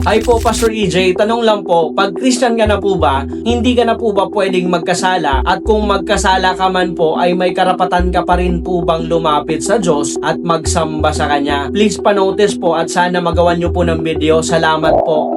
Hi po, Pastor EJ. Tanong lang po, pag Christian ka na po ba, hindi ka na po ba pwedeng magkasala? At kung magkasala ka man po, ay may karapatan ka pa rin po bang lumapit sa Diyos at magsamba sa Kanya? Please panotice po at sana magawan nyo po ng video. Salamat po.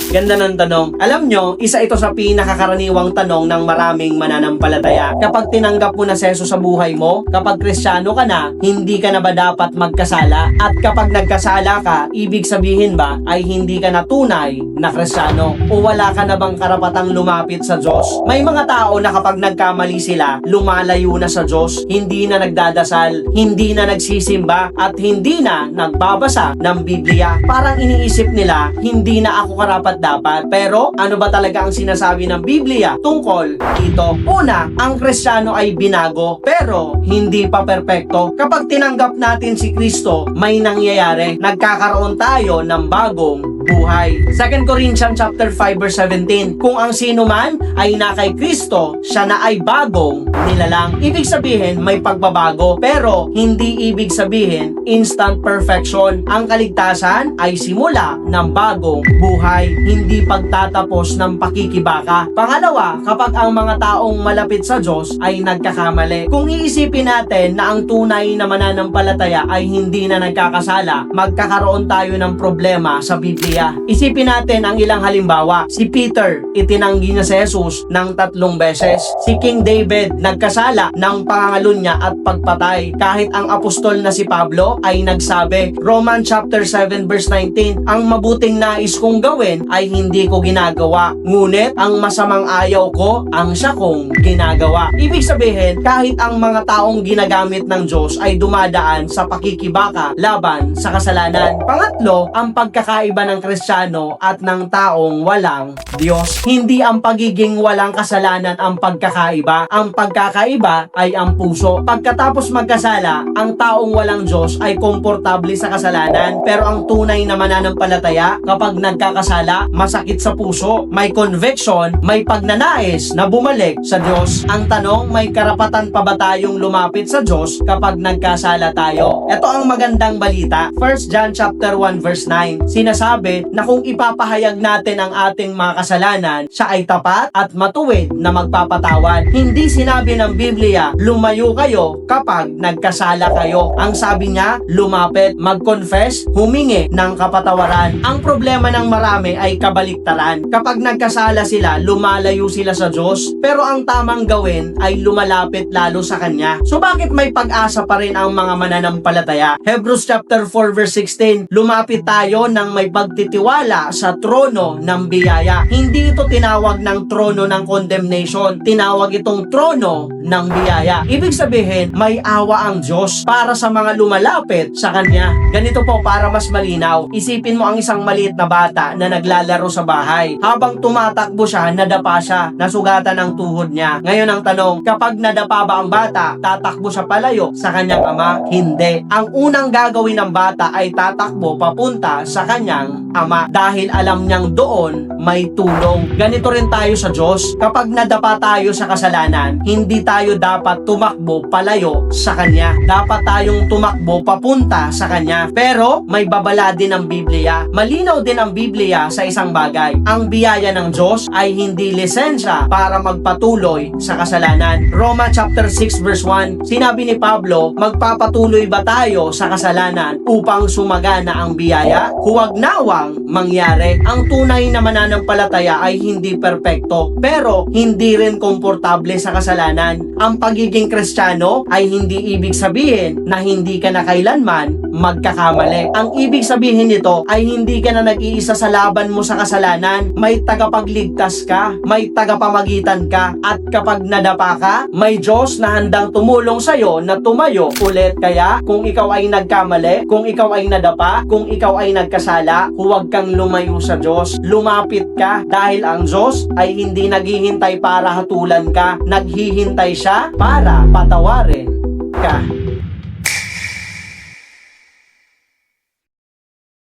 Ganda ng tanong. Alam nyo, isa ito sa pinakakaraniwang tanong ng maraming mananampalataya. Kapag tinanggap mo na si Jesus sa buhay mo, kapag Kristiyano ka na, hindi ka na ba dapat magkasala? At kapag nagkasala ka, ibig sabihin ba ay hindi ka na tunay na Kristiyano? O wala ka na bang karapatang lumapit sa Diyos? May mga tao na kapag nagkamali sila, lumalayo na sa Diyos, hindi na nagdadasal, hindi na nagsisimba, at hindi na nagbabasa ng Biblia. Parang iniisip nila, hindi na ako karapat dapat. Pero ano ba talaga ang sinasabi ng Biblia tungkol dito? Una, ang Kristiyano ay binago pero hindi pa perpekto. Kapag tinanggap natin si Kristo, may nangyayari. Nagkakaroon tayo ng bagong buhay. 2 Corinthians chapter 5 verse 17. Kung ang sino man ay na kay Kristo, siya na ay bagong nilalang. Ibig sabihin may pagbabago, pero hindi ibig sabihin instant perfection. Ang kaligtasan ay simula ng bagong buhay, hindi pagtatapos ng pakikibaka. Pangalawa, kapag ang mga taong malapit sa Diyos ay nagkakamali. Kung iisipin natin na ang tunay na mananampalataya ay hindi na nagkakasala, magkakaroon tayo ng problema sa Biblia. Isipin natin ang ilang halimbawa. Si Peter, itinanggi niya si Jesus ng 3 beses. Si King David, nagkasala ng pangangalun niya at pagpatay. Kahit ang apostol na si Pablo ay nagsabi, Romans chapter 7 verse 19, ang mabuting nais kong gawin ay hindi ko ginagawa, ngunit ang masamang ayaw ko ang siya kong ginagawa. Ibig sabihin, kahit ang mga taong ginagamit ng Diyos ay dumadaan sa pakikibaka laban sa kasalanan. Pangatlo, ang pagkakaiba ng Kristiyano at ng taong walang Diyos. Hindi ang pagiging walang kasalanan ang pagkakaiba. Ang pagkakaiba ay ang puso. Pagkatapos magkasala, ang taong walang Diyos ay komportable sa kasalanan. Pero ang tunay na mananampalataya, kapag nagkakasala, masakit sa puso, may conviction, may pagnanais na bumalik sa Diyos. Ang tanong, may karapatan pa ba tayong lumapit sa Diyos kapag nagkasala tayo? Ito ang magandang balita. 1 John chapter 1 verse 9. Sinasabi na kung ipapahayag natin ang ating mga kasalanan, siya ay tapat at matuwid na magpapatawad. Hindi sinabi ng Biblia, lumayo kayo kapag nagkasala kayo. Ang sabi niya, lumapit, mag-confess, humingi ng kapatawaran. Ang problema ng marami ay kabaliktaran. Kapag nagkasala sila, lumalayo sila sa Diyos. Pero ang tamang gawin ay lumalapit lalo sa Kanya. So bakit may pag-asa pa rin ang mga mananampalataya? Hebrews chapter 4 verse 16, lumapit tayo ng may pagtitiwala sa trono ng biyaya. Hindi ito tinawag ng trono ng condemnation. Tinawag itong trono ng biyaya. Ibig sabihin, may awa ang Diyos para sa mga lumalapit sa Kanya. Ganito po para mas malinaw. Isipin mo ang isang maliit na bata na naglalaro sa bahay. Habang tumatakbo siya, nadapa siya, nasugatan ang tuhod niya. Ngayon ang tanong, kapag nadapa ba ang bata, tatakbo siya palayo sa kanyang ama? Hindi. Ang unang gagawin ng bata ay tatakbo papunta sa kanyang ama dahil alam niyang doon may tulong. Ganito rin tayo sa Diyos. Kapag nadapa tayo sa kasalanan, hindi tayo dapat tumakbo palayo sa Kanya. Dapat tayong tumakbo papunta sa Kanya. Pero may babala din ang Biblia. Malinaw din ang Biblia sa isang bagay. Ang biyaya ng Diyos ay hindi lisensya para magpatuloy sa kasalanan. Roma chapter 6 verse 1, sinabi ni Pablo, magpapatuloy ba tayo sa kasalanan upang sumagana ang biyaya? Huwag nawang mangyari. Ang tunay na mananampalataya ay hindi perpekto, pero hindi rin komportable sa kasalanan. Ang pagiging Kristiyano ay hindi ibig sabihin na hindi ka na kailanman magkakamali. Ang ibig sabihin nito ay hindi ka na nag-iisa sa laban mo sa kasalanan. May tagapagligtas ka, may tagapamagitan ka, at kapag nadapa ka, may Diyos na handang tumulong sa'yo na tumayo ulit. Kaya kung ikaw ay nagkamali, kung ikaw ay nadapa, kung ikaw ay nagkasala, huwag kang lumayo sa Diyos. Lumapit ka dahil ang Diyos ay hindi naghihintay para hatulan ka. Naghihintay siya para patawarin ka.